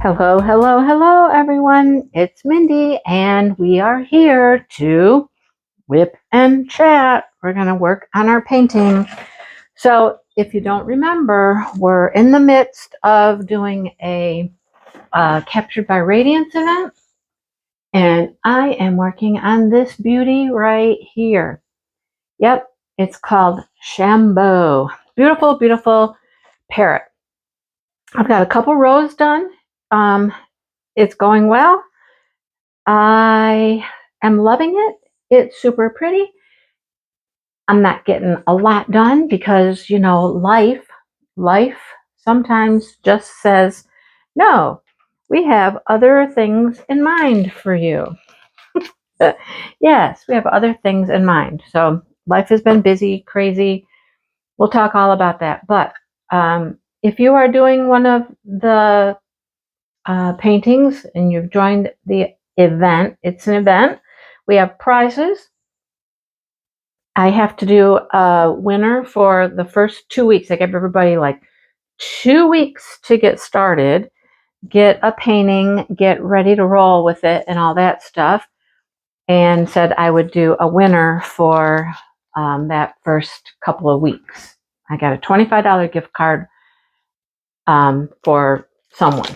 Hello, hello, hello, everyone. It's Mindy, and we are here to whip and chat. We're going to work on our painting. So, if you don't remember, we're in the midst of doing a Captured by Radiance event, and I am working on this beauty right here. Yep, it's called Shambo. Beautiful, beautiful parrot. I've got a couple rows done. It's going well. I am loving it. It's super pretty. I'm not getting a lot done because, life sometimes just says, no, we have other things in mind for you. Yes, we have other things in mind. So life has been busy, crazy. We'll talk all about that. But if you are doing one of the paintings and you've joined the event, it's an event. We have prizes. I have to do a winner for the first 2 weeks. I give everybody like 2 weeks to get started, get a painting, get ready to roll with it and all that stuff. And said I would do a winner for that first couple of weeks. I got a $25 gift card for someone.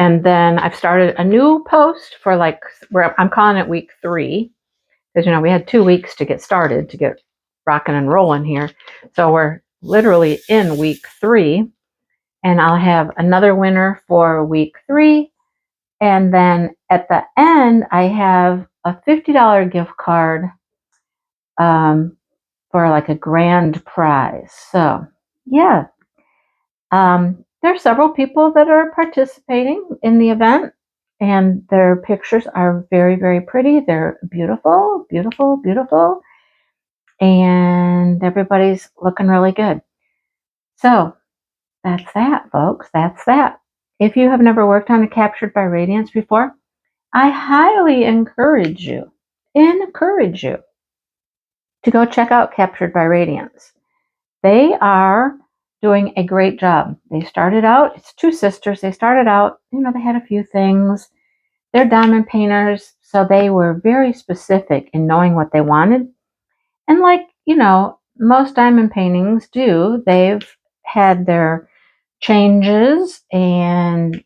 And then I've started a new post for I'm calling it week 3. Because, we had 2 weeks to get started, to get rocking and rolling here. So we're literally in week 3. And I'll have another winner for week 3. And then at the end, I have a $50 gift card for like a grand prize. So, yeah. There are several people that are participating in the event. And their pictures are very, very pretty. They're beautiful, beautiful, beautiful. And everybody's looking really good. So that's that, folks. That's that. If you have never worked on a Captured by Radiance before, I highly encourage you to go check out Captured by Radiance. They are doing a great job. They started out, it's 2 sisters. They started out, they had a few things. They're diamond painters, so they were very specific in knowing what they wanted. And most diamond paintings do, they've had their changes and,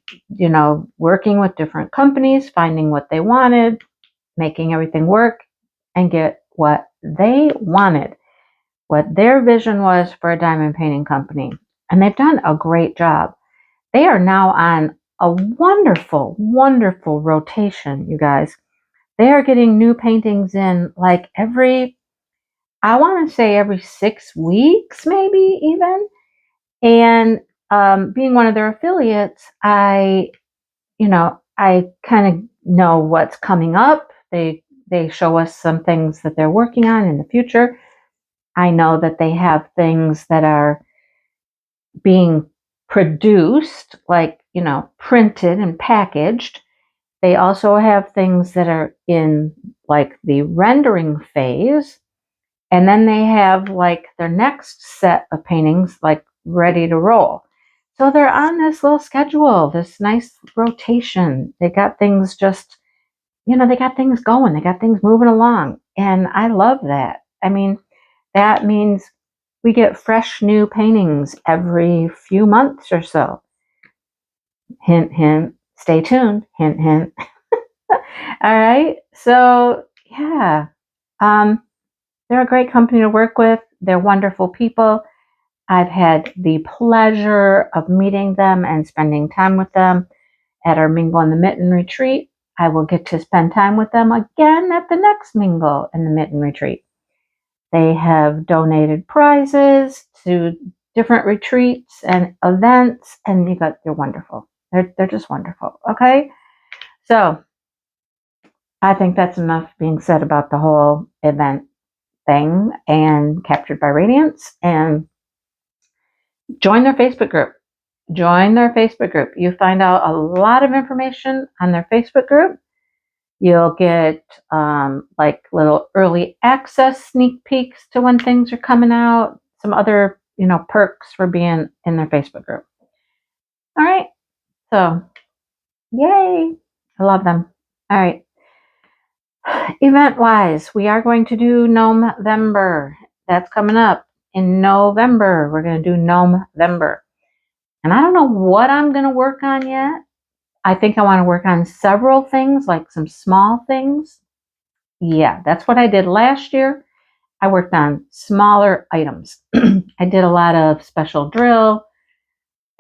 working with different companies, finding what they wanted, making everything work and get what they wanted, what their vision was for a diamond painting company. And they've done a great job. They are now on a wonderful, wonderful rotation, you guys. They are getting new paintings in like I want to say every 6 weeks, maybe even. And being one of their affiliates, I kind of know what's coming up. They show us some things that they're working on in the future. I know that they have things that are being produced, printed and packaged. They also have things that are in like the rendering phase. And then they have like their next set of paintings like ready to roll. So they're on this little schedule, this nice rotation. They got things they got things going. They got things moving along. And I love that. I mean, that means we get fresh new paintings every few months or so. Hint, hint. Stay tuned. Hint, hint. All right. So, yeah. They're a great company to work with. They're wonderful people. I've had the pleasure of meeting them and spending time with them at our Mingle in the Mitten retreat. I will get to spend time with them again at the next Mingle in the Mitten retreat. They have donated prizes to different retreats and events, and they're wonderful. They're just wonderful. Okay, so I think that's enough being said about the whole event thing and Captured by Radiance. And join their Facebook group. You find out a lot of information on their Facebook group. You'll get little early access sneak peeks to when things are coming out, some other perks for being in their Facebook group. All right, so Yay! I love them. All right. Event-wise, we are going to do November. That's coming up in November. We're going to do November. And I don't know what I'm going to work on yet. I think I want to work on several things, like some small things. Yeah, that's what I did last year. I worked on smaller items. I did a lot of special drill,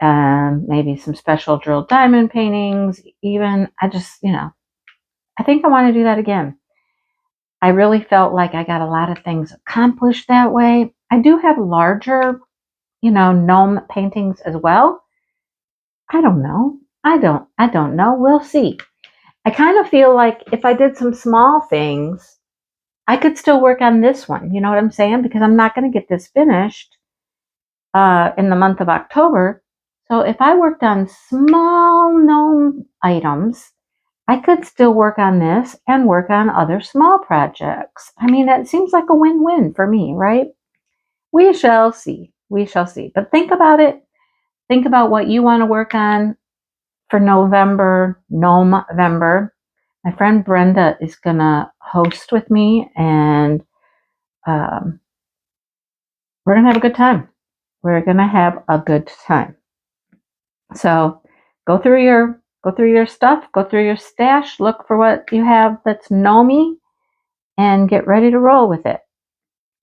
maybe some special drill diamond paintings, even. I think I want to do that again. I really felt like I got a lot of things accomplished that way. I do have larger, gnome paintings as well. I don't know. I don't know. We'll see. I kind of feel like if I did some small things, I could still work on this one. You know what I'm saying? Because I'm not going to get this finished in the month of October. So if I worked on small gnome items, I could still work on this and work on other small projects. I mean, that seems like a win-win for me, right? We shall see. We shall see. But think about it. Think about what you want to work on for November. My friend Brenda is going to host with me, and we're going to have a good time. We're going to have a good time. So go through your stuff, go through your stash, look for what you have that's gnomey, and get ready to roll with it.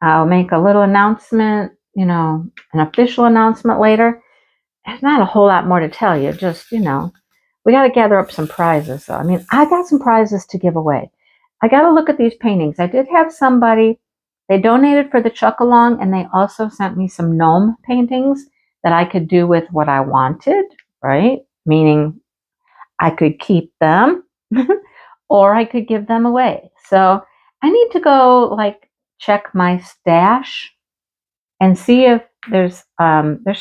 I'll make a little announcement, an official announcement later. There's not a whole lot more to tell you. Just, we got to gather up some prizes. So, I got some prizes to give away. I got to look at these paintings. I did have somebody, they donated for the chuck-along, and they also sent me some gnome paintings that I could do with what I wanted, right? Meaning I could keep them or I could give them away. So I need to go check my stash and see if there's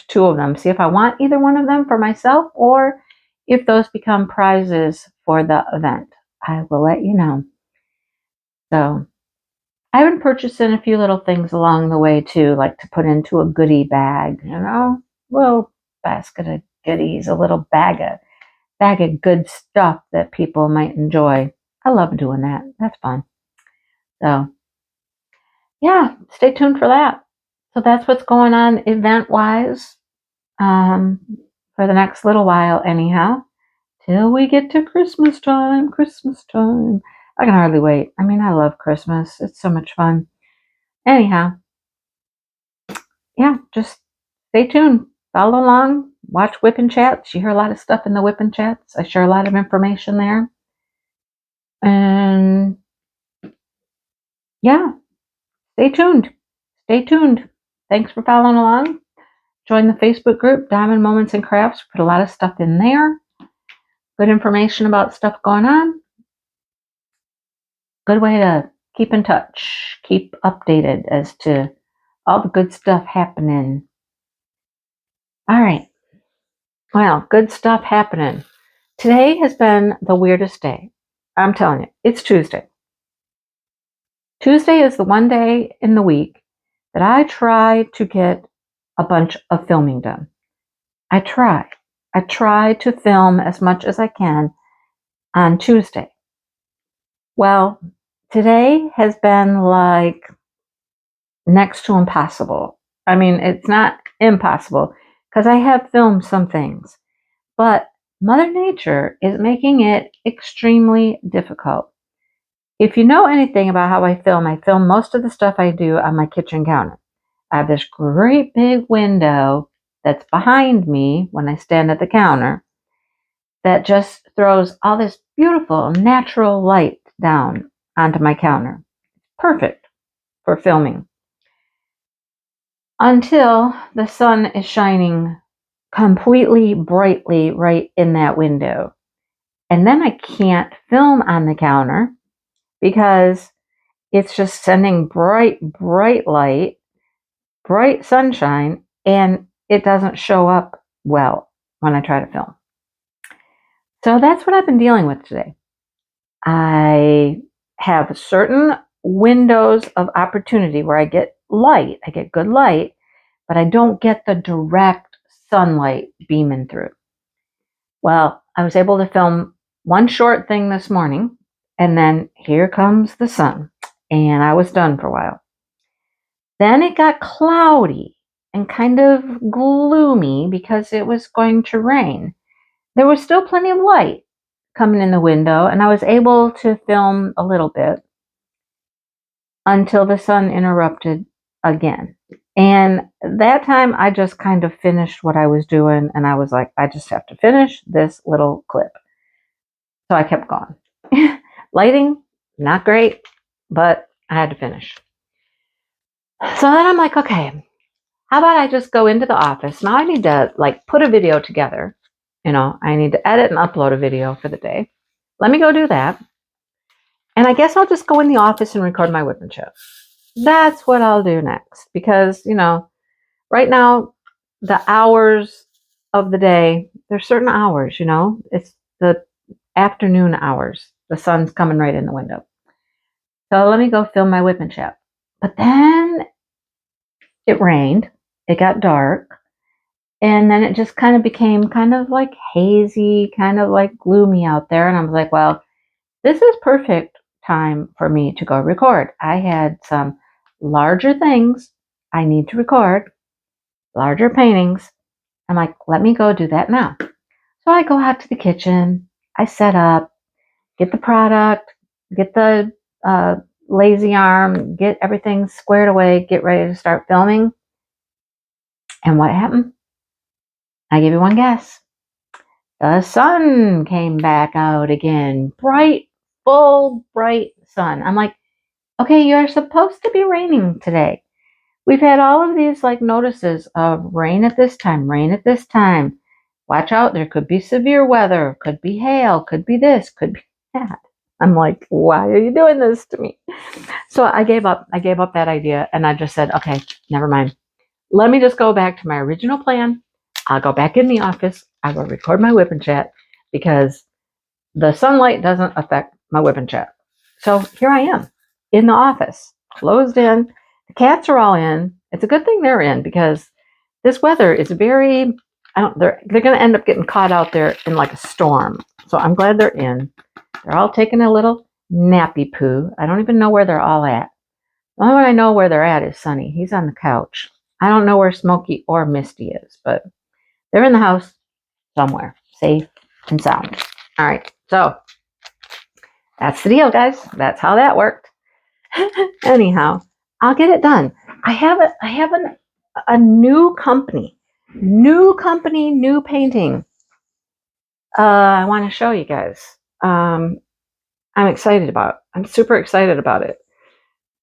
two of them. See if I want either one of them for myself or if those become prizes for the event. I will let you know. So I've been purchasing a few little things along the way too, like to put into a goodie bag, little basket of goodies, a little bag of good stuff that people might enjoy. I love doing that. That's fun. So yeah, stay tuned for that. So that's what's going on event-wise for the next little while anyhow, till we get to Christmas time. I can hardly wait. I love Christmas. It's so much fun. Anyhow, yeah, just stay tuned. Follow along. Watch WIP and chats. You hear a lot of stuff in the WIP and chats. I share a lot of information there. And yeah, stay tuned. Stay tuned. Thanks for following along. Join the Facebook group, Diamond Moments and Krafts. Put a lot of stuff in there. Good information about stuff going on. Good way to keep in touch, keep updated as to all the good stuff happening. All right. Well, good stuff happening. Today has been the weirdest day. I'm telling you, it's Tuesday. Tuesday is the one day in the week that I try to get a bunch of filming done. I try to film as much as I can on Tuesday. Well, today has been like next to impossible. It's not impossible because I have filmed some things, but Mother Nature is making it extremely difficult. If you know anything about how I film most of the stuff I do on my kitchen counter. I have this great big window that's behind me when I stand at the counter that just throws all this beautiful natural light down onto my counter. Perfect for filming. Until the sun is shining completely brightly right in that window. And then I can't film on the counter because it's just sending bright light, bright sunshine, and it doesn't show up well when I try to film. So that's what I've been dealing with today. I have certain windows of opportunity where I get good light, but I don't get the direct sunlight beaming through. Well, I was able to film one short thing this morning, and then here comes the sun, and I was done for a while. Then it got cloudy and kind of gloomy because it was going to rain. There was still plenty of light coming in the window, and I was able to film a little bit until the sun interrupted again. And that time I just kind of finished what I was doing, and I was like, I just have to finish this little clip. So I kept going. Lighting, not great, but I had to finish. So then I'm like, okay, how about I just go into the office? Now I need to like put a video together. I need to edit and upload a video for the day. Let me go do that. And I guess I'll just go in the office and record my whip and chip. That's what I'll do next because, right now, the hours of the day, there's certain hours, it's the afternoon hours. The sun's coming right in the window. So let me go film my whip and chip. But then it rained, it got dark, and then it just kind of became kind of like hazy, kind of like gloomy out there. And I was like, well, this is perfect time for me to go record. I had some larger things I need to record, larger paintings. I'm like, let me go do that now. So I go out to the kitchen, I set up, get the product, get the lazy arm, get everything squared away, get ready to start filming. And what happened? I give you one guess. The sun came back out again. Bright, full, bright sun. I'm like, okay, you're supposed to be raining today. We've had all of these like notices of rain at this time, rain at this time. Watch out, there could be severe weather, could be hail, could be this, could be that. I'm like, why are you doing this to me? So I gave up that idea, and I just said, okay, never mind. Let me just go back to my original plan. I'll go back in the office. I will record my whip and chat because the sunlight doesn't affect my whip and chat. So here I am in the office, closed in. The cats are all in. It's a good thing they're in because this weather is very, they're going to end up getting caught out there in like a storm. So I'm glad they're in. They're all taking a little nappy poo. I don't even know where they're all at. The only one I know where they're at is Sonny. He's on the couch. I don't know where Smokey or Misty is, but they're in the house somewhere, safe and sound. All right, so that's the deal, guys. That's how that worked. Anyhow, I'll get it done. I have a new company, new painting. I want to show you guys. I'm excited about. I'm super excited about it,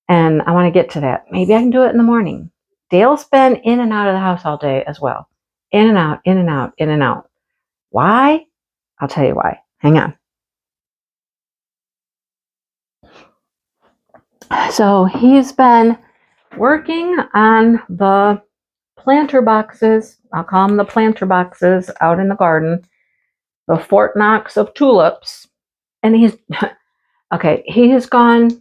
and I want to get to that. Maybe I can do it in the morning. Dale's been in and out of the house all day as well. In and out, in and out, in and out. Why? I'll tell you why. Hang on. So he's been working on the planter boxes. I'll call them the planter boxes out in the garden. The Fort Knox of tulips. And he's, okay, he has gone,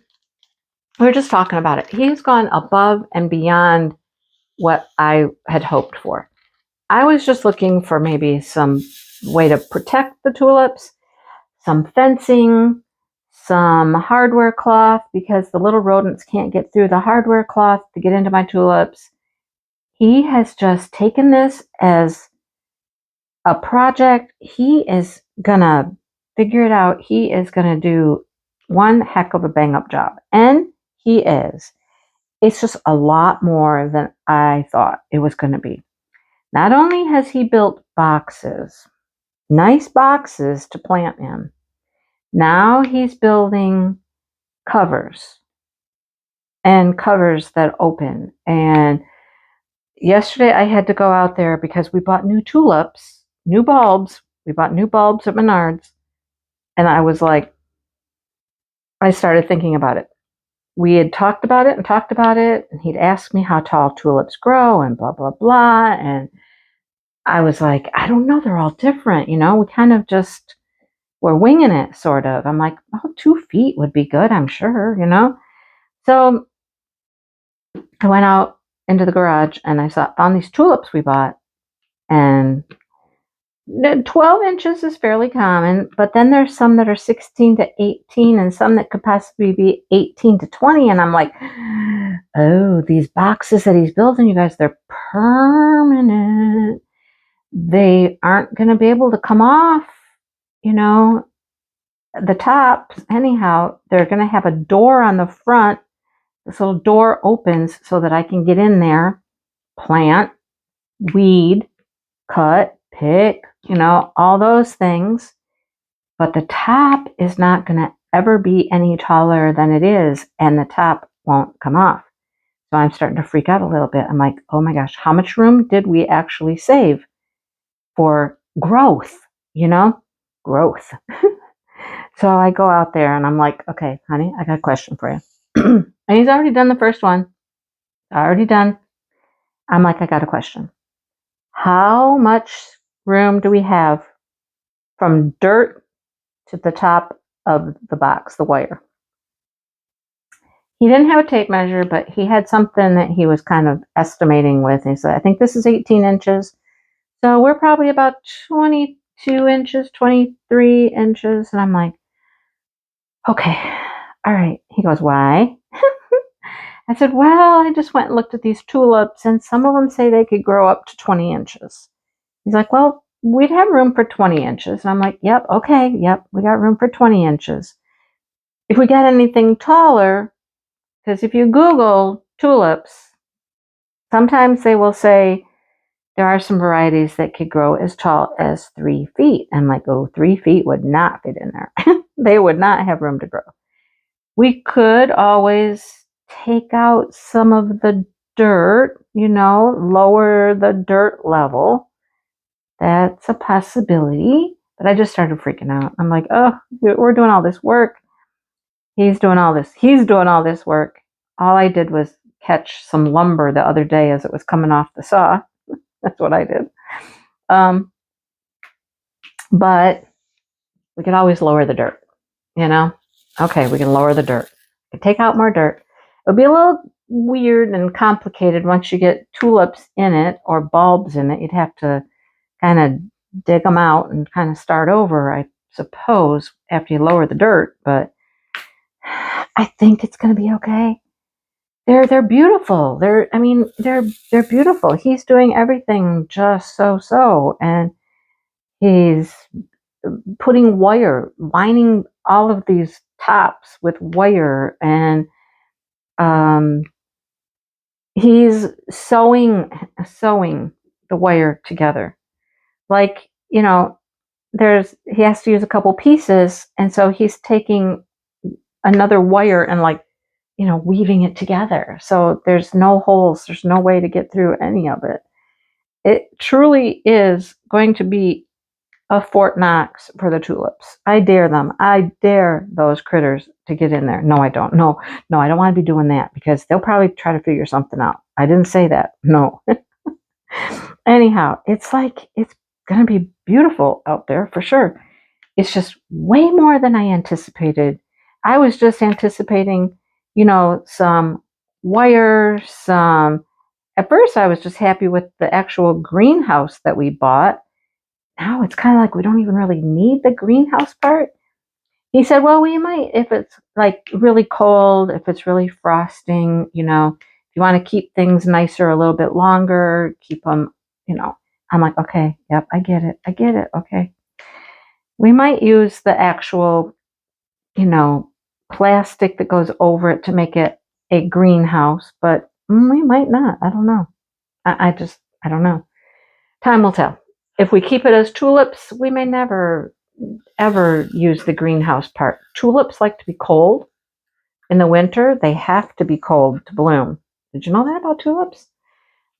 we were just talking about it. He's gone above and beyond what I had hoped for. I was just looking for maybe some way to protect the tulips, some fencing, some hardware cloth because the little rodents can't get through the hardware cloth to get into my tulips. He has just taken this as a project. He is gonna figure it out. He is gonna do one heck of a bang up job. And he is. It's just a lot more than I thought it was gonna be. Not only has he built boxes, nice boxes to plant in, now he's building covers and covers that open. And yesterday I had to go out there because we bought new tulips, new bulbs. We bought new bulbs at Menards. And I was like, I started thinking about it. We had talked about it, and he'd asked me how tall tulips grow and blah, blah, blah. And I was like, I don't know. They're all different. We kind of just, we're winging it, sort of. I'm like, 2 feet would be good, I'm sure, So I went out into the garage and I found these tulips we bought. And 12 inches is fairly common, but then there's some that are 16 to 18 and some that could possibly be 18 to 20. And I'm like, oh, these boxes that he's building, you guys, they're permanent. They aren't going to be able to come off, the tops. Anyhow, they're going to have a door on the front. This little door opens so that I can get in there, plant, weed, cut, pick, all those things. But the top is not going to ever be any taller than it is, and the top won't come off. So I'm starting to freak out a little bit. I'm like, oh my gosh, how much room did we actually save for growth? Growth. So I go out there and I'm like, okay, honey, I got a question for you. And he's already done the first one. Already done. I'm like, I got a question. How much room do we have from dirt to the top of the box, the wire? He didn't have a tape measure, but he had something that he was kind of estimating with. He said, I think this is 18 inches. So we're probably about 22 inches, 23 inches. And I'm like, okay, all right. He goes, why? I said, well, I just went and looked at these tulips, and some of them say they could grow up to 20 inches. He's like, well, we'd have room for 20 inches. And I'm like, yep, okay, yep, we got room for 20 inches. If we got anything taller, because if you Google tulips, sometimes they will say there are some varieties that could grow as tall as 3 feet. I'm like, oh, 3 feet would not fit in there. They would not have room to grow. We could always take out some of the dirt, lower the dirt level. That's a possibility. But I just started freaking out. I'm like, oh, we're doing all this work. He's doing all this. He's doing all this work. All I did was catch some lumber the other day as it was coming off the saw. That's what I did. But we could always lower the dirt, Okay, we can lower the dirt. We can take out more dirt. It'll be a little weird and complicated once you get tulips in it or bulbs in it. You'd have to kind of dig them out and kind of start over, I suppose, after you lower the dirt. But I think it's going to be okay. They're beautiful. They're beautiful. He's doing everything just so, and he's putting wire, lining all of these tops with wire, and he's sewing the wire together. Like, he has to use a couple pieces, and so he's taking another wire and weaving it together. So there's no holes, there's no way to get through any of it. It truly is going to be a Fort Knox for the tulips. I dare them. I dare those critters to get in there. No, I don't. No, I don't want to be doing that because they'll probably try to figure something out. I didn't say that. No. Anyhow, it's going to be beautiful out there for sure. It's just way more than I anticipated. I was just anticipating, some wire, at first I was just happy with the actual greenhouse that we bought. Now it's kind of like we don't even really need the greenhouse part. He said, well, we might if it's really cold, if it's really frosting, if you want to keep things nicer a little bit longer, keep them, I'm like, okay, yep, I get it, okay. We might use the actual, plastic that goes over it to make it a greenhouse, but we might not. I don't know. I don't know. Time will tell. If we keep it as tulips, we may never, ever use the greenhouse part. Tulips like to be cold. In the winter, they have to be cold to bloom. Did you know that about tulips?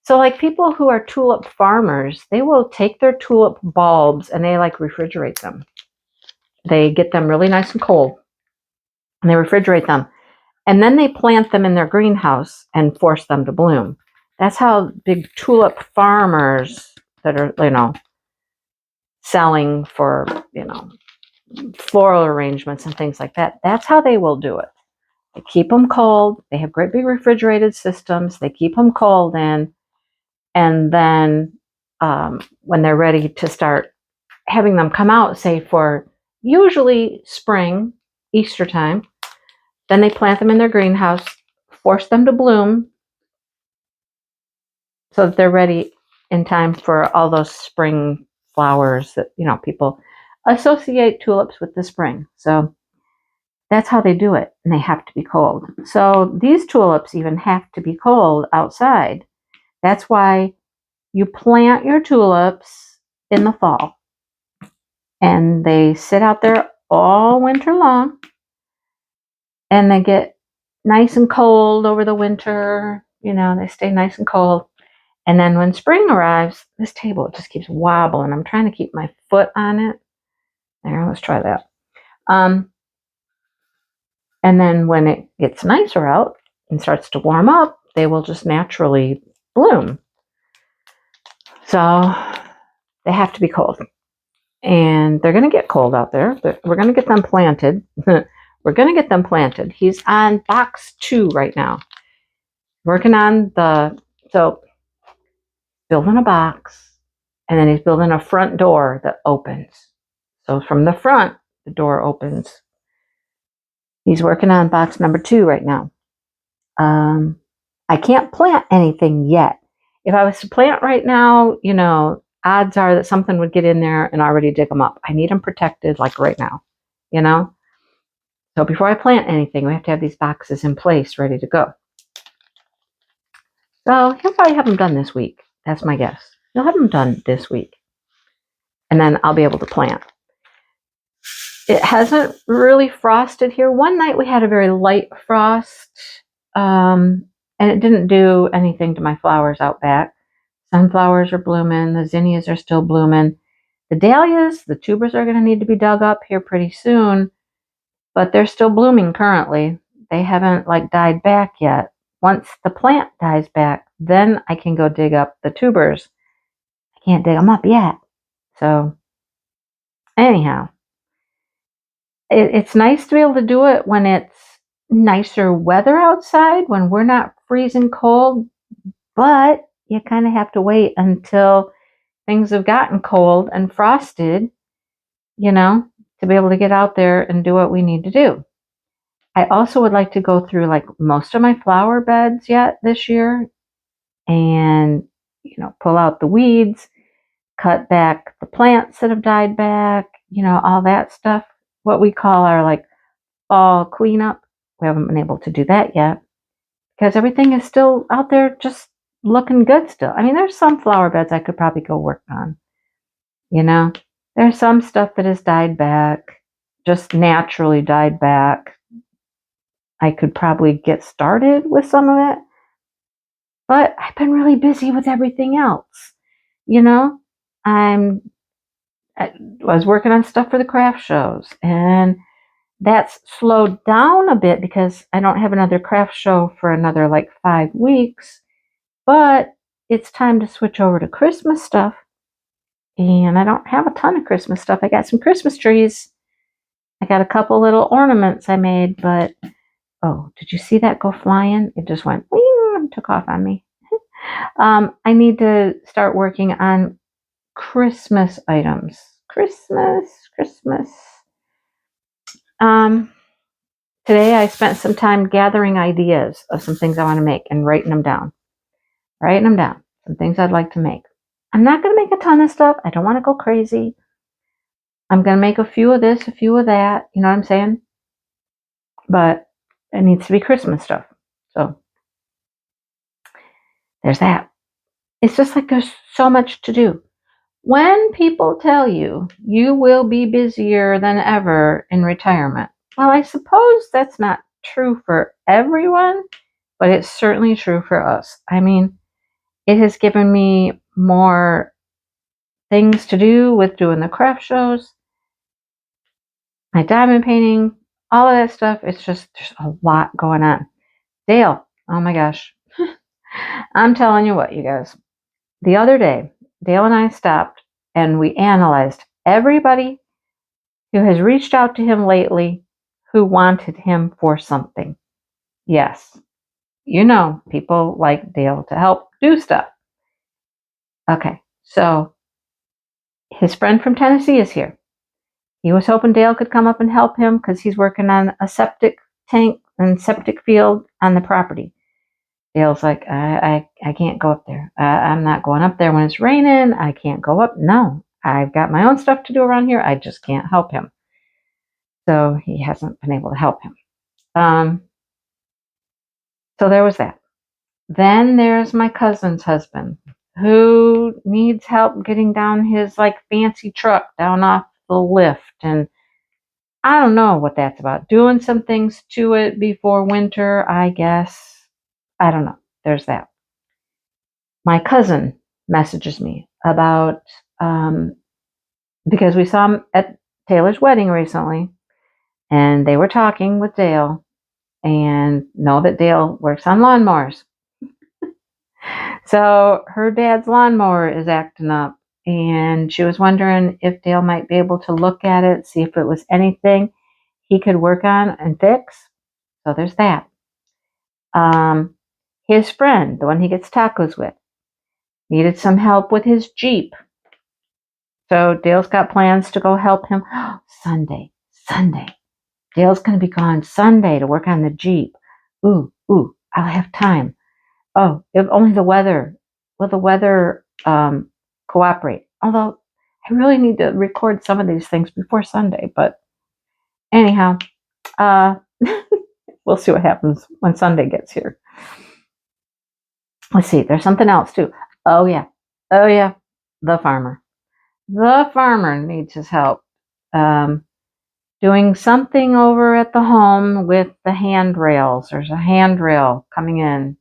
So people who are tulip farmers, they will take their tulip bulbs and they refrigerate them. They get them really nice and cold and they refrigerate them. And then they plant them in their greenhouse and force them to bloom. That's how big tulip farmers that are, selling for, floral arrangements and things like that. That's how they will do it. They keep them cold. They have great big refrigerated systems. They keep them cold in. And then when they're ready to start having them come out, say for usually spring, Easter time. Then they plant them in their greenhouse, force them to bloom so that they're ready in time for all those spring flowers that, people associate tulips with the spring. So that's how they do it, and they have to be cold. So these tulips even have to be cold outside. That's why you plant your tulips in the fall, and they sit out there all winter long, and they get nice and cold over the winter. They stay nice and cold. And then when spring arrives, this table just keeps wobbling. I'm trying to keep my foot on it. There, let's try that. And then when it gets nicer out and starts to warm up, they will just naturally bloom. So they have to be cold. And they're going to get cold out there. We're going to get them planted. We're going to get them planted. He's on box 2 right now. Working on building a box, and then he's building a front door that opens. So from the front, the door opens. He's working on box number 2 right now. I can't plant anything yet. If I was to plant right now, odds are that something would get in there and already dig them up. I need them protected like right now, So before I plant anything, we have to have these boxes in place, ready to go. So he'll probably have them done this week. That's my guess. He'll have them done this week. And then I'll be able to plant. It hasn't really frosted here. One night we had a very light frost, and it didn't do anything to my flowers out back. Sunflowers are blooming. The zinnias are still blooming. The dahlias, the tubers are going to need to be dug up here pretty soon, but they're still blooming currently. They haven't died back yet. Once the plant dies back, then I can go dig up the tubers. I can't dig them up yet. So anyhow, it's nice to be able to do it when it's nicer weather outside, when we're not freezing cold, but you kind of have to wait until things have gotten cold and frosted, to be able to get out there and do what we need to do. I also would like to go through most of my flower beds yet this year and, pull out the weeds, cut back the plants that have died back, all that stuff. What we call our fall cleanup. We haven't been able to do that yet because everything is still out there just looking good still. I mean, there's some flower beds I could probably go work on. There's some stuff that has died back, just naturally died back. I could probably get started with some of it, but I've been really busy with everything else. I was working on stuff for the craft shows, and that's slowed down a bit because I don't have another craft show for another 5 weeks, but it's time to switch over to Christmas stuff. And I don't have a ton of Christmas stuff. I got some Christmas trees. I got a couple little ornaments I made, but oh, did you see that go flying? It just went wing and took off on me. I need to start working on Christmas items. Christmas. Today I spent some time gathering ideas of some things I want to make and writing them down. Some things I'd like to make. I'm not going to make a ton of stuff. I don't want to go crazy. I'm going to make a few of this, a few of that. You know what I'm saying? But it needs to be Christmas stuff. So there's that. It's just there's so much to do. When people tell you you will be busier than ever in retirement, well, I suppose that's not true for everyone, but it's certainly true for us. I mean, it has given me more things to do with doing the craft shows, my diamond painting, all of that stuff. It's just, there's a lot going on. Dale, oh my gosh. I'm telling you what, you guys. The other day, Dale and I stopped and we analyzed everybody who has reached out to him lately who wanted him for something. Yes, people like Dale to help do stuff. Okay, so His friend from Tennessee is here. He was hoping Dale could come up and help him because he's working on a septic tank and septic field on the property. Dale's like, I can't go up there. I'm not going up there when it's raining. I can't go up. No, I've got my own stuff to do around here. I just can't help him. So he hasn't been able to help him. So there was that. Then there's my cousin's husband who needs help getting down his like fancy truck down off the lift. And I don't know what that's about. Doing some things to it before winter, I guess. I don't know. There's that. My cousin messages me about, because we saw him at Taylor's wedding recently, and they were talking with Dale, and know that Dale works on lawnmowers. So her dad's lawnmower is acting up, and she was wondering if Dale might be able to look at it, see if it was anything he could work on and fix. So there's that. His friend, the one he gets tacos with, needed some help with his Jeep. So Dale's got plans to go help him. Sunday. Dale's going to be gone Sunday to work on the Jeep. Ooh, I'll have time. Oh, if only the weather, will the weather cooperate? Although I really need to record some of these things before Sunday. But anyhow, we'll see what happens when Sunday gets here. Let's see, there's something else too. Oh yeah, the farmer. The farmer needs his help. Doing something over at the home with the handrails. There's a handrail coming in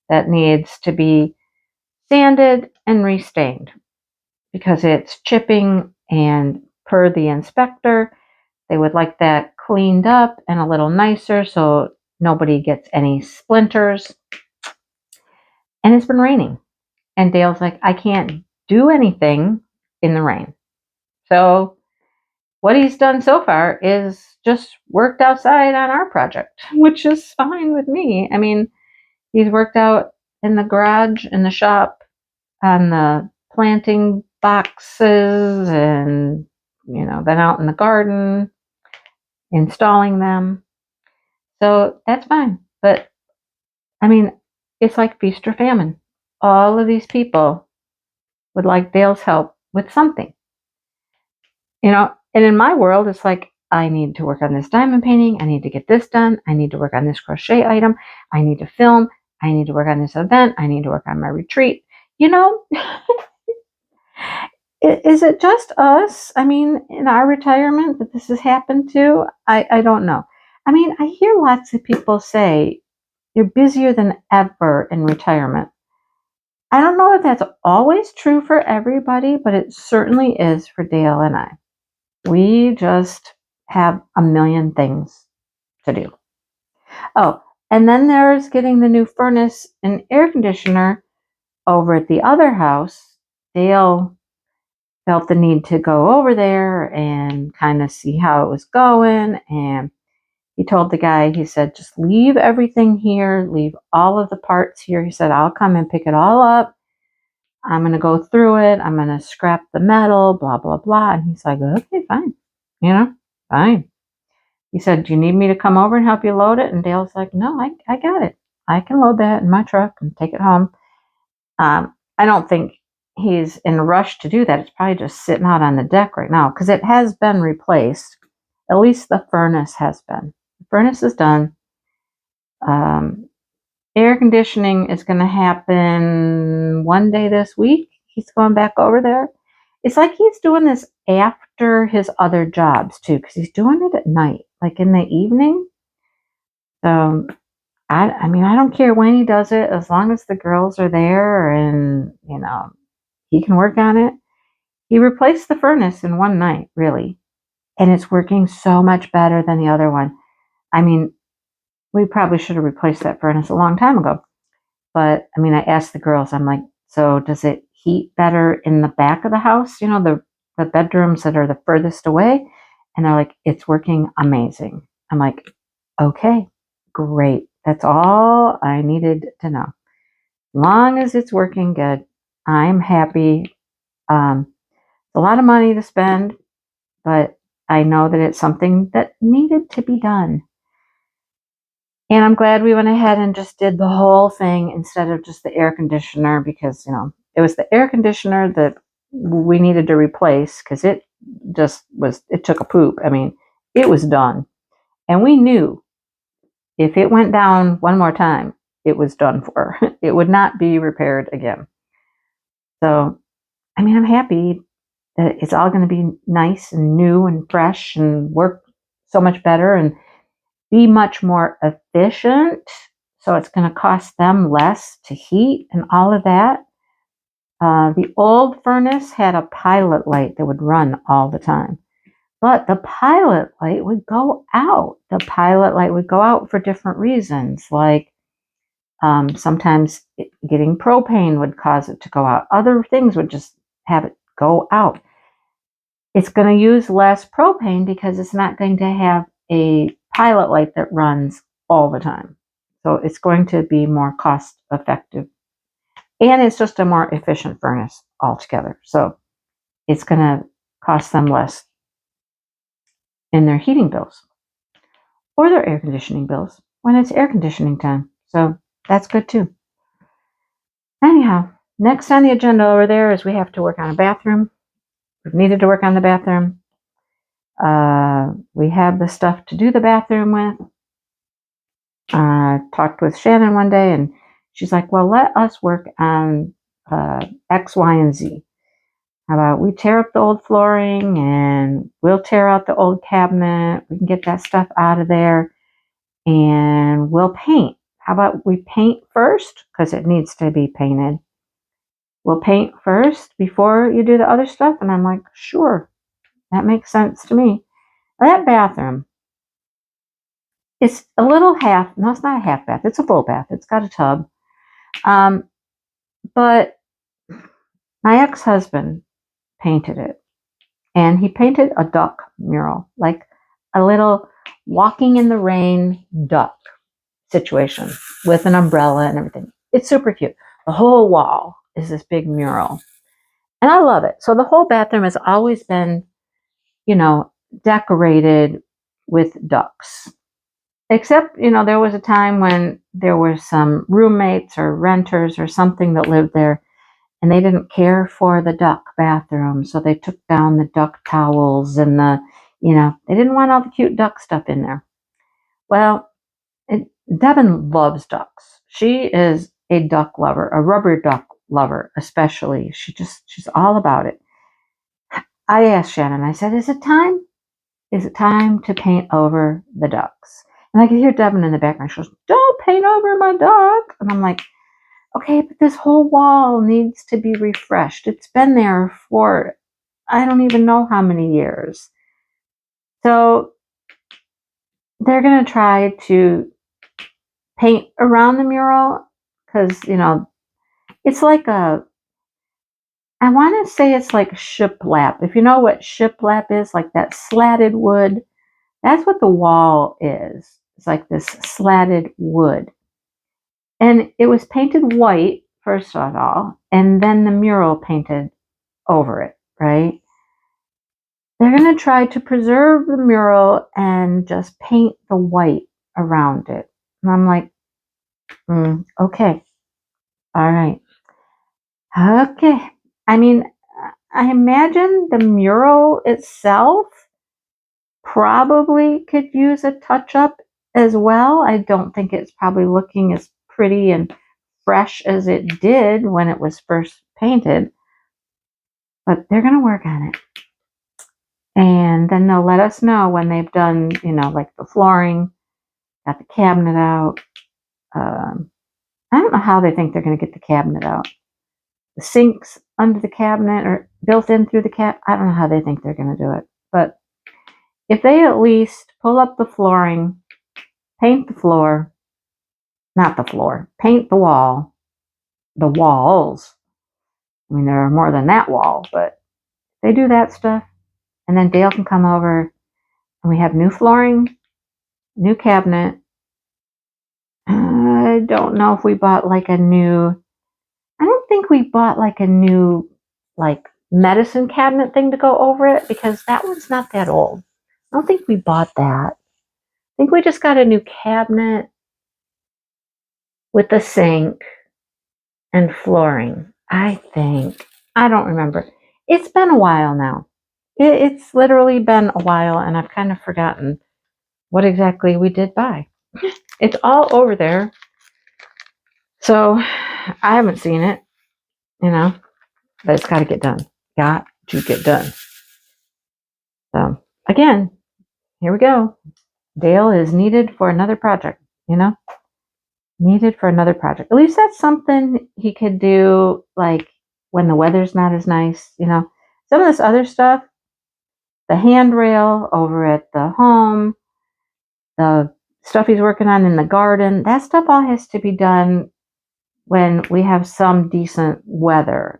that needs to be sanded and restained because it's chipping, and per the inspector, they would like that cleaned up and a little nicer so nobody gets any splinters. And it's been raining. And Dale's like, I can't do anything in the rain. So what he's done so far is just worked outside on our project, which is fine with me. I mean, he's worked out in the garage, in the shop, on the planting boxes, and, then out in the garden, installing them. So that's fine. But, I mean, it's like feast or famine. All of these people would like Dale's help with something. And in my world, it's like, I need to work on this diamond painting. I need to get this done. I need to work on this crochet item. I need to film. I need to work on this event. I need to work on my retreat. Is it just us? I mean, in our retirement that this has happened to? I don't know. I mean, I hear lots of people say you're busier than ever in retirement. I don't know if that's always true for everybody, but it certainly is for Dale and I. We just have a million things to do. Oh, and then there's getting the new furnace and air conditioner over at the other house. Dale felt the need to go over there and kind of see how it was going. And he told the guy, he said, just leave everything here, leave all of the parts here. He said, I'll come and pick it all up. I'm going to go through it. I'm going to scrap the metal, blah, blah, blah. And he's like, okay, fine. Fine. He said, do you need me to come over and help you load it? And Dale's like, no, I got it. I can load that in my truck and take it home. I don't think he's in a rush to do that. It's probably just sitting out on the deck right now because it has been replaced. At least the furnace has been. The furnace is done. Air conditioning is going to happen one day this week. He's going back over there. It's like he's doing this after his other jobs too, because he's doing it at night, like in the evening. So, I mean, I don't care when he does it, as long as the girls are there and, he can work on it. He replaced the furnace in one night, really, and it's working so much better than the other one. I mean, we probably should have replaced that furnace a long time ago. But, I mean, I asked the girls, I'm like, so does it heat better in the back of the house? The bedrooms that are the furthest away? And they're like, it's working amazing. I'm like, okay, great. That's all I needed to know. As long as it's working good, I'm happy. a lot of money to spend, but I know that it's something that needed to be done. And I'm glad we went ahead and just did the whole thing instead of just the air conditioner, because, it was the air conditioner that we needed to replace because it took a poop. I mean, it was done. And we knew if it went down one more time, it was done for. It would not be repaired again. So, I mean, I'm happy that it's all going to be nice and new and fresh and work so much better and be much more efficient. So it's going to cost them less to heat and all of that. The old furnace had a pilot light that would run all the time. But the pilot light would go out. The pilot light would go out for different reasons. Like sometimes getting propane would cause it to go out. Other things would just have it go out. It's going to use less propane because it's not going to have a pilot light that runs all the time. So it's going to be more cost effective. And it's just a more efficient furnace altogether. So it's going to cost them less in their heating bills or their air conditioning bills when it's air conditioning time. So that's good too. Anyhow, next on the agenda over there is we have to work on a bathroom. We've needed to work on the bathroom. We have the stuff to do the bathroom with. Talked with Shannon one day and she's like, well, let us work on X, Y, and Z. How about we tear up the old flooring and we'll tear out the old cabinet. We can get that stuff out of there and we'll paint. How about we paint first? Because it needs to be painted. We'll paint first before you do the other stuff. And I'm like, sure, that makes sense to me. That bathroom, it's a little half, no, it's not a half bath. It's a full bath. It's got a tub. But my ex-husband painted it. And he painted a duck mural, like a little walking in the rain duck situation with an umbrella and everything. It's super cute. The whole wall is this big mural. And I love it. So the whole bathroom has always been, decorated with ducks. Except, there was a time when there were some roommates or renters or something that lived there and they didn't care for the duck bathroom. So they took down the duck towels and they didn't want all the cute duck stuff in there. Well, Devin loves ducks. She is a duck lover, a rubber duck lover, especially. She's all about it. I asked Shannon, I said, is it time? Is it time to paint over the ducks? And I could hear Devin in the background. She goes, don't paint over my duck. And I'm like, okay, but this whole wall needs to be refreshed. It's been there for, I don't even know how many years. So they're going to try to paint around the mural because, it's like I want to say it's like shiplap. If you know what shiplap is, like that slatted wood, that's what the wall is. It's like this slatted wood. And it was painted white, first of all, and then the mural painted over it, right? They're going to try to preserve the mural and just paint the white around it. And I'm like, okay. All right. Okay. I mean, I imagine the mural itself probably could use a touch-up as well. I don't think it's probably looking as pretty and fresh as it did when it was first painted. But they're going to work on it. And then they'll let us know when they've done, like the flooring, got the cabinet out. I don't know how they think they're going to get the cabinet out. The sinks under the cabinet or built in through the cap. I don't know how they think they're going to do it. But if they at least pull up the flooring, paint the floor, not the floor, paint the wall, the walls. I mean, there are more than that wall, but they do that stuff. And then Dale can come over and we have new flooring, new cabinet. I don't know if we bought I don't think we bought like a new medicine cabinet thing to go over it, because that one's not that old. I don't think we bought that. I think we just got a new cabinet with a sink and flooring. I think. I don't remember. It's been a while now. It's literally been a while, and I've kind of forgotten what exactly we did buy. It's all over there. So I haven't seen it, but it's got to get done. Got to get done. So again, here we go. Dale is needed for another project, needed for another project. At least that's something he could do, like when the weather's not as nice, Some of this other stuff, the handrail over at the home, the stuff he's working on in the garden, that stuff all has to be done when we have some decent weather,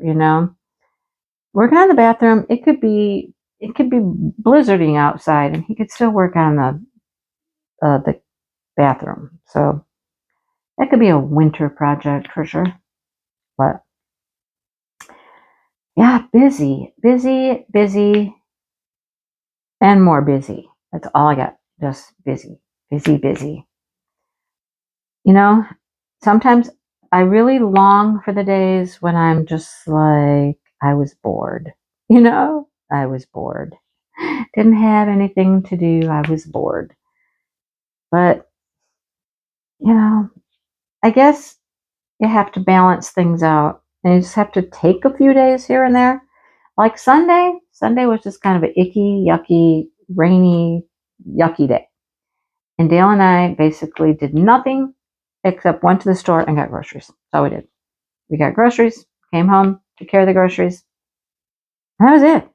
Working on the bathroom, it could be blizzarding outside, and he could still work on the bathroom. So that could be a winter project for sure. But yeah, busy, and more busy. That's all I got. Just busy. Sometimes I really long for the days when I'm just like, I was bored. I was bored. Didn't have anything to do. I was bored. But, I guess you have to balance things out. And you just have to take a few days here and there. Like Sunday. Sunday was just kind of an icky, yucky, rainy, yucky day. And Dale and I basically did nothing except went to the store and got groceries. That's all we did. We got groceries, came home, took care of the groceries. And that was it.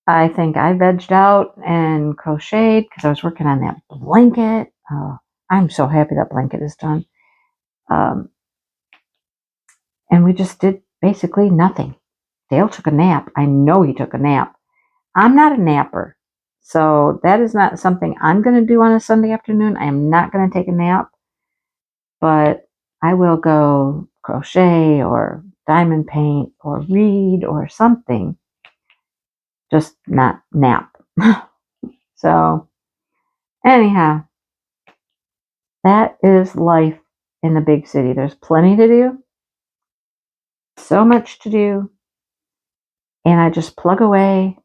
I think I vegged out and crocheted because I was working on that blanket. Oh, I'm so happy that blanket is done. And we just did basically nothing. Dale took a nap. I know he took a nap. I'm not a napper. So that is not something I'm going to do on a Sunday afternoon. I am not going to take a nap. But I will go crochet or diamond paint or read or something. Just not nap. So anyhow, that is life in the big city. There's plenty to do. So much to do. And I just plug away,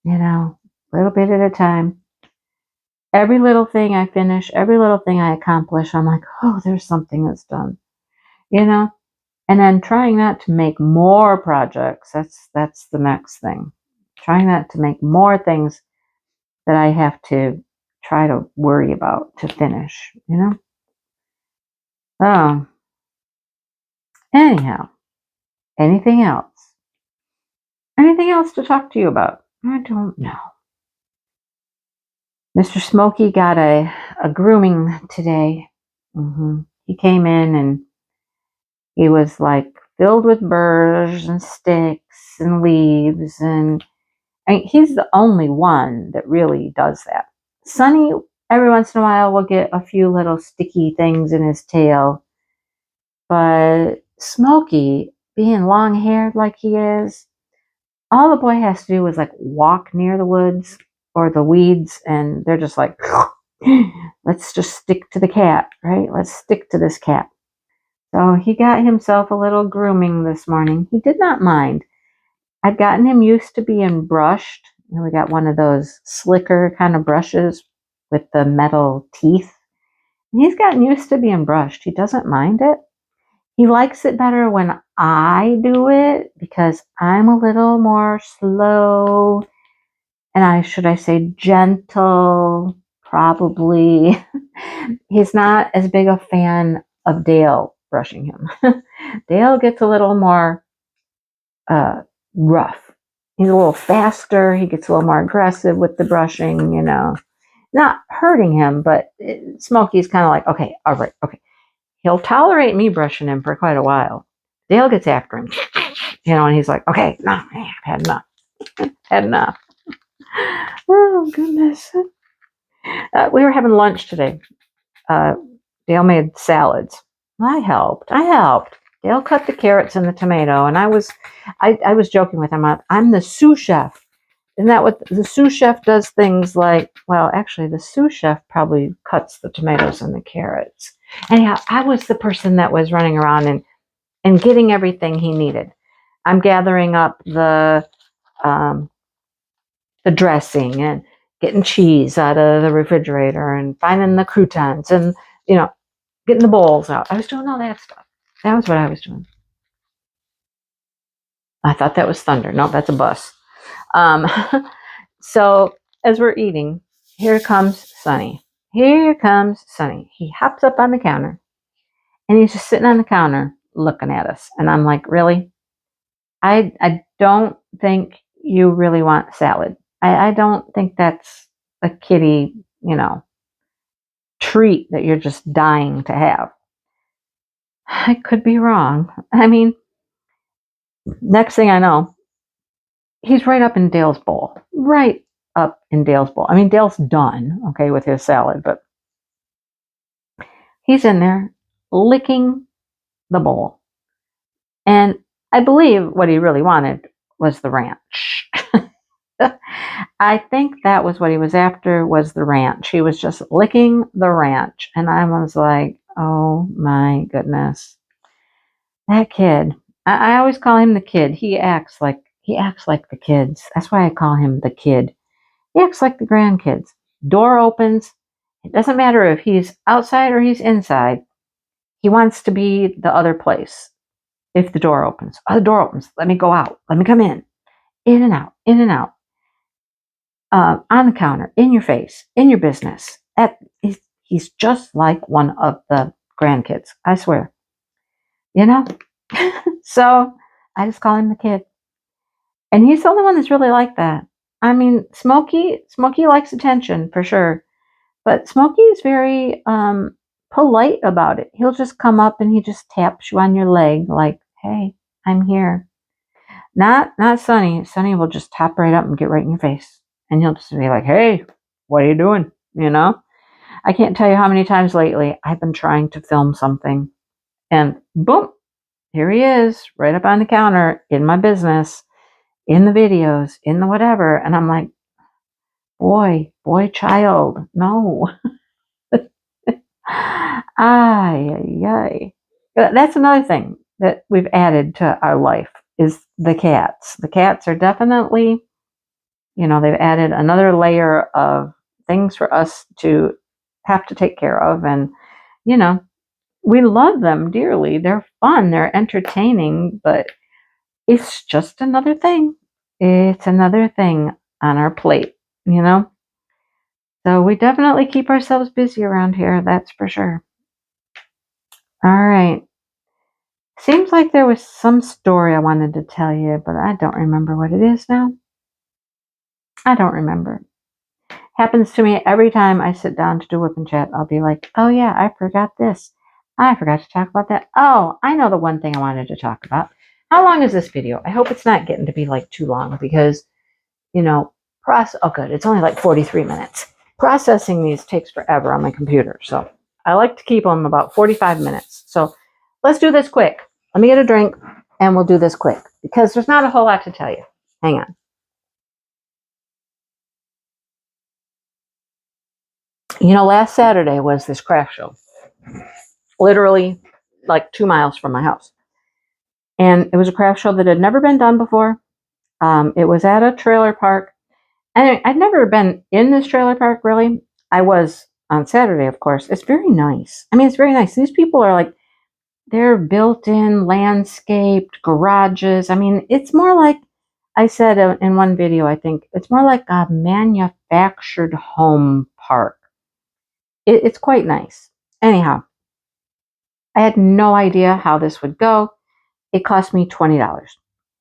a little bit at a time. Every little thing I finish, every little thing I accomplish, I'm like, oh, there's something that's done, And then trying not to make more projects. That's the next thing. Trying not to make more things that I have to try to worry about to finish, Oh, anyhow, anything else? Anything else to talk to you about? I don't know. Mr. Smokey got a grooming today. He came in and he was like filled with burrs and sticks and leaves, and he's the only one that really does that. Sonny, every once in a while, will get a few little sticky things in his tail, but Smokey, being long-haired like he is, all the boy has to do is like walk near the woods or the weeds, and they're just like, let's just stick to the cat, right? Let's stick to this cat. So he got himself a little grooming this morning. He did not mind. I'd gotten him used to being brushed. We got one of those slicker kind of brushes with the metal teeth. And he's gotten used to being brushed. He doesn't mind it. He likes it better when I do it because I'm a little more slow and should I say gentle, probably. He's not as big a fan of Dale brushing him. Dale gets a little more rough. He's a little faster. He gets a little more aggressive with the brushing, Not hurting him, but Smokey's kind of like, okay, all right, okay. He'll tolerate me brushing him for quite a while. Dale gets after him, and he's like, okay, no, I've had enough. Had enough. Oh, goodness. We were having lunch today. Dale made salads. I helped. Dale cut the carrots and the tomato, and I was joking with him. I'm the sous chef. Isn't that what the sous chef does? Things like, well, actually, the sous chef probably cuts the tomatoes and the carrots. Anyhow, I was the person that was running around and getting everything he needed. I'm gathering up the dressing and getting cheese out of the refrigerator and finding the croutons and, getting the bowls out. I was doing all that stuff. That was what I was doing. I thought that was thunder. No, that's a bus. So as we're eating, here comes Sonny. Here comes Sonny. He hops up on the counter and he's just sitting on the counter looking at us. And I'm like, really? I don't think you really want salad. I don't think that's a kiddie, treat that you're just dying to have. I could be wrong. I mean, next thing I know, he's right up in Dale's bowl. Right up in Dale's bowl. I mean, Dale's done, okay, with his salad, but he's in there licking the bowl. And I believe what he really wanted was the ranch. I think that was what he was after, was the ranch. He was just licking the ranch. And I was like, oh my goodness. That kid. I always call him the kid. He acts like the kids. That's why I call him the kid. He acts like the grandkids. Door opens. It doesn't matter if he's outside or he's inside. He wants to be the other place. If the door opens. Oh, the door opens. Let me go out. Let me come in. In and out. In and out. On the counter. In your face. In your business. He's just like one of the grandkids. I swear. So I just call him the kid. And he's the only one that's really like that. I mean, Smokey likes attention for sure. But Smokey is very polite about it. He'll just come up and he just taps you on your leg like, hey, I'm here. Not Sonny. Sonny will just tap right up and get right in your face. And he'll just be like, hey, what are you doing? I can't tell you how many times lately I've been trying to film something. And boom, here he is, right up on the counter, in my business, in the videos, in the whatever. And I'm like, boy, child, no. Ay. That's another thing that we've added to our life is the cats. The cats are definitely, they've added another layer of things for us to have to take care of. And, we love them dearly. They're fun. They're entertaining, but it's just another thing. It's another thing on our plate, So we definitely keep ourselves busy around here. That's for sure. All right. Seems like there was some story I wanted to tell you, but I don't remember what it is now. I don't remember. Happens to me every time I sit down to do WIP and Chat. I'll be like, oh yeah, I forgot this. I forgot to talk about that. Oh, I know the one thing I wanted to talk about. How long is this video? I hope it's not getting to be like too long because, oh good, it's only like 43 minutes. Processing these takes forever on my computer. So I like to keep them about 45 minutes. So let's do this quick. Let me get a drink and we'll do this quick because there's not a whole lot to tell you. Hang on. Last Saturday was this craft show. Literally like 2 miles from my house. And it was a craft show that had never been done before. It was at a trailer park. And I'd never been in this trailer park, really. I was on Saturday, of course. It's very nice. I mean, it's very nice. These people are like, they're built-in, landscaped, garages. I mean, it's more like, I said in one video, I think, it's more like a manufactured home park. It's quite nice. Anyhow, I had no idea how this would go. It cost me $20.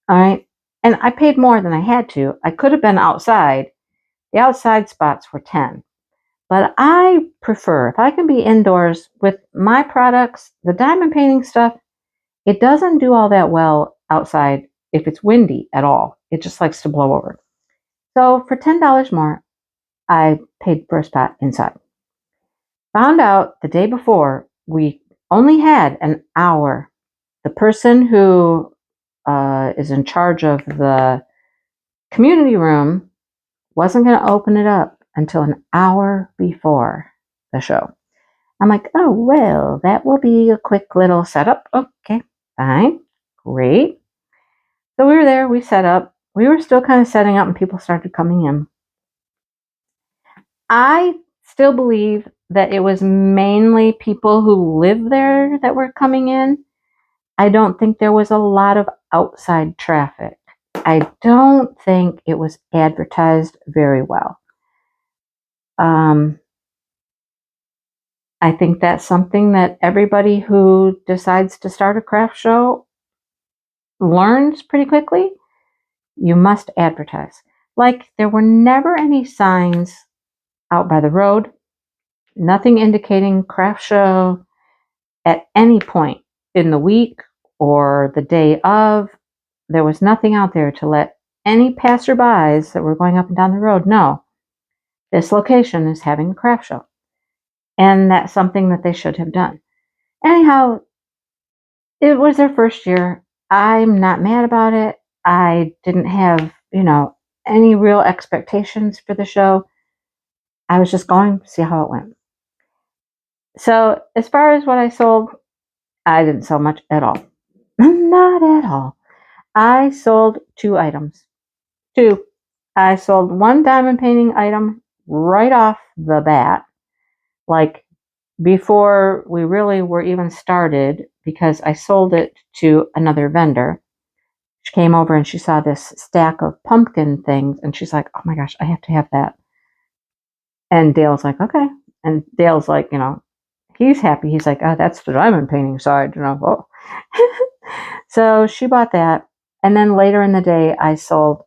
All right. And I paid more than I had to. I could have been outside. The outside spots were $10. But I prefer, if I can be indoors with my products, the diamond painting stuff, it doesn't do all that well outside if it's windy at all. It just likes to blow over. So for $10 more, I paid for a spot inside. Found out the day before we only had an hour the person who is in charge of the community room wasn't going to open it up until an hour before the show. I'm like, oh, well, that will be a quick little setup. Okay, fine, great. So we were there, we set up. We were still kind of setting up and people started coming in. I still believe that it was mainly people who live there that were coming in. I don't think there was a lot of outside traffic. I don't think it was advertised very well. I think that's something that everybody who decides to start a craft show learns pretty quickly. You must advertise. Like, there were never any signs out by the road, nothing indicating craft show at any point in the week or the day of. There was nothing out there to let any passerbys that were going up and down the road know this location is having a craft show. And that's something that they should have done. Anyhow, it was their first year. I'm not mad about it. I didn't have, any real expectations for the show. I was just going to see how it went. So as far as what I sold, I didn't sell much at all. Not at all. I sold 2 items. 2. I sold 1 diamond painting item right off the bat, like before we really were even started, because I sold it to another vendor. She came over and she saw this stack of pumpkin things and she's like, oh my gosh, I have to have that. And Dale's like, okay. And Dale's like, he's happy. He's like, oh, that's the diamond painting side, Oh. So she bought that. And then later in the day, I sold,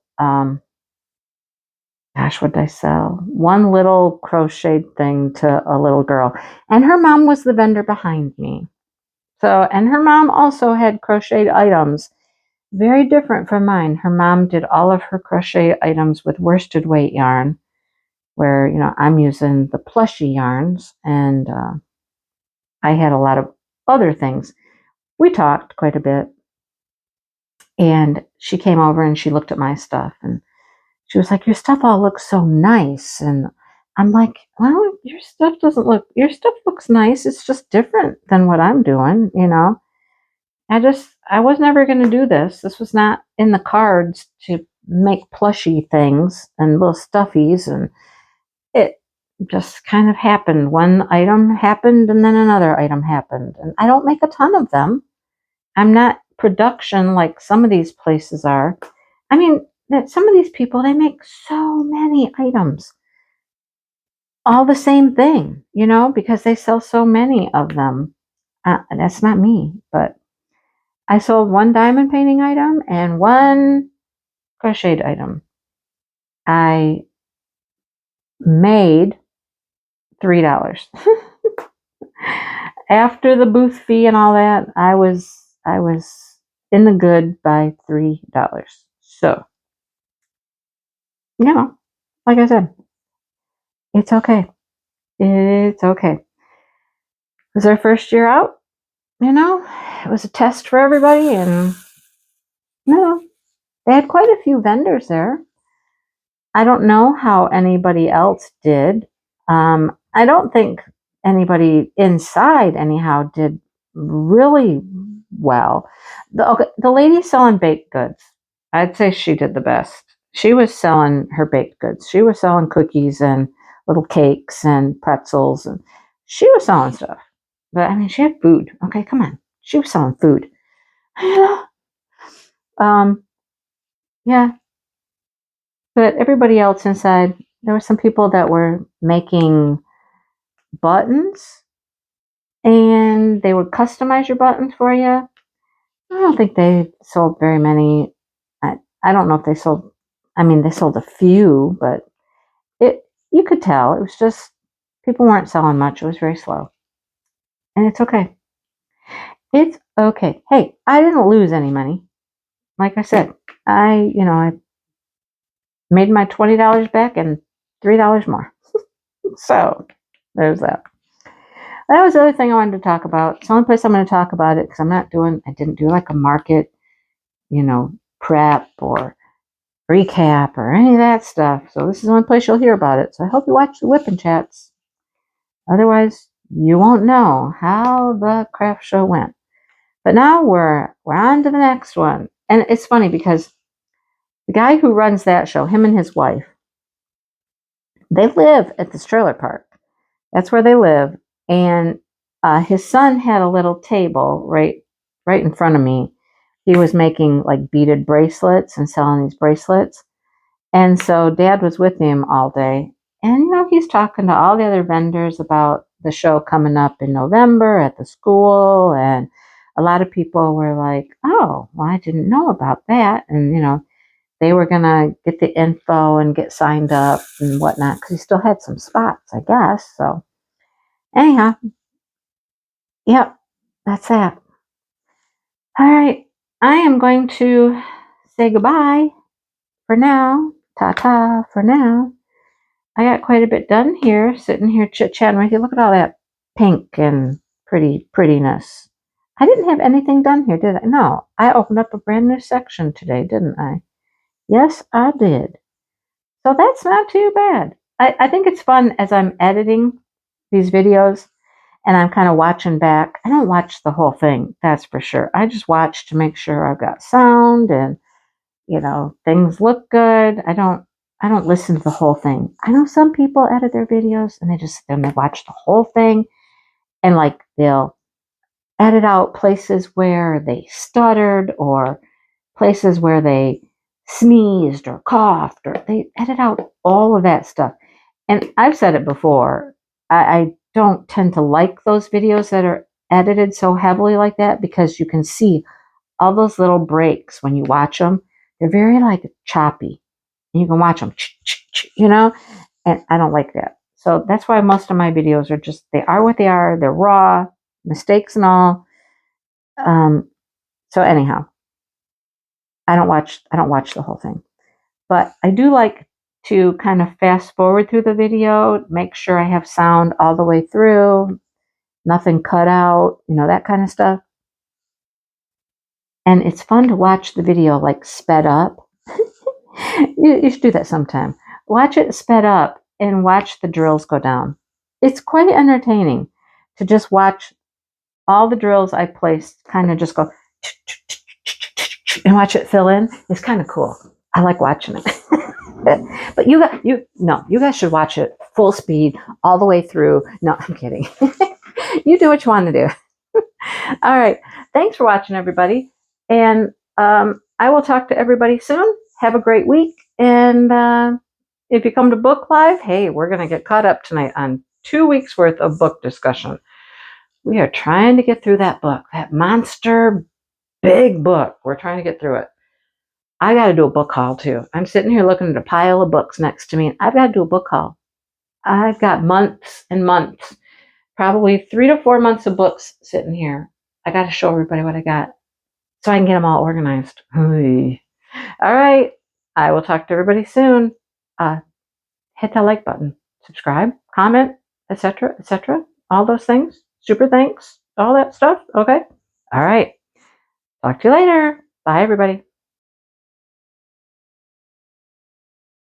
what did I sell? 1 little crocheted thing to a little girl. And her mom was the vendor behind me. So, and her mom also had crocheted items, very different from mine. Her mom did all of her crochet items with worsted weight yarn, where, I'm using the plushy yarns, and I had a lot of other things. We talked quite a bit, and she came over and she looked at my stuff, and she was like, your stuff all looks so nice. And I'm like, well, your stuff looks nice. It's just different than what I'm doing, I was never going to do this. This was not in the cards to make plushy things and little stuffies. And it just kind of happened. One item happened and then another item happened. And I don't make a ton of them. I'm not production like some of these places are. I mean, that some of these people, they make so many items, all the same thing, because they sell so many of them. That's not me, but I sold 1 diamond painting item and 1 crocheted item. I made $3. After the booth fee and all that, I was in the good by $3. So, like I said, it's okay. It's okay. It was our first year out, it was a test for everybody, and they had quite a few vendors there. I don't know how anybody else did. I don't think anybody inside, anyhow, did really well. The lady selling baked goods, I'd say she did the best. She was selling her baked goods. She was selling cookies and little cakes and pretzels, and she was selling stuff. But I mean, she had food. Okay, come on. She was selling food. Yeah. But everybody else inside, there were some people that were making buttons, and they would customize your buttons for you. I don't think they sold very many. I don't know if they sold, they sold a few, but you could tell. It was just, people weren't selling much. It was very slow. And it's okay. It's okay. Hey, I didn't lose any money. Like I said, I made my $20 back and $3 more. So there's that. That was the other thing I wanted to talk about. It's the only place I'm going to talk about it because I didn't do like a market, prep or recap or any of that stuff. So this is the only place you'll hear about it. So I hope you watch the Whip and Chats. Otherwise, you won't know how the craft show went. But now we're on to the next one. And it's funny because the guy who runs that show, him and his wife, they live at this trailer park. That's where they live. And his son had a little table right in front of me. He was making like beaded bracelets and selling these bracelets. And so Dad was with him all day. And, he's talking to all the other vendors about the show coming up in November at the school. And a lot of people were like, oh, well, I didn't know about that. And, they were going to get the info and get signed up and whatnot because he still had some spots, I guess. So anyhow, yep, that's that. All right, I am going to say goodbye for now. Ta-ta for now. I got quite a bit done here, sitting here chit-chatting with you. Look at all that pink and prettiness. I didn't have anything done here, did I? No, I opened up a brand new section today, didn't I? Yes, I did. So that's not too bad. I think it's fun as I'm editing these videos and I'm kind of watching back. I don't watch the whole thing, that's for sure. I just watch to make sure I've got sound and, things look good. I don't listen to the whole thing. I know some people edit their videos and they watch the whole thing and like they'll edit out places where they stuttered or places where they sneezed or coughed, or they edit out all of that stuff. And I've said it before, I don't tend to like those videos that are edited so heavily like that because you can see all those little breaks when you watch them. They're very like choppy. And you can watch them, and I don't like that. So that's why most of my videos are they are what they are. They're raw, mistakes and all. So anyhow, I don't watch the whole thing, but I do like to kind of fast forward through the video, make sure I have sound all the way through, nothing cut out, that kind of stuff. And it's fun to watch the video like sped up. You should do that sometime. Watch it sped up and watch the drills go down. It's quite entertaining to just watch all the drills I placed kind of just go and watch it fill in. It's kind of cool. I like watching it. But you guys should watch it full speed all the way through. No, I'm kidding. You do what you want to do. All right. Thanks for watching, everybody. And I will talk to everybody soon. Have a great week. And if you come to Book Live, hey, we're going to get caught up tonight on 2 weeks worth of book discussion. We are trying to get through that book, that monster big book. We're trying to get through it. I got to do a book haul too. I'm sitting here looking at a pile of books next to me, and I've got to do a book haul. I've got months and months, probably 3 to 4 months of books sitting here. I got to show everybody what I got so I can get them all organized. All right. I will talk to everybody soon. Hit that like button, subscribe, comment, etc., etc. All those things. Super thanks. All that stuff. Okay. All right. Talk to you later. Bye, everybody.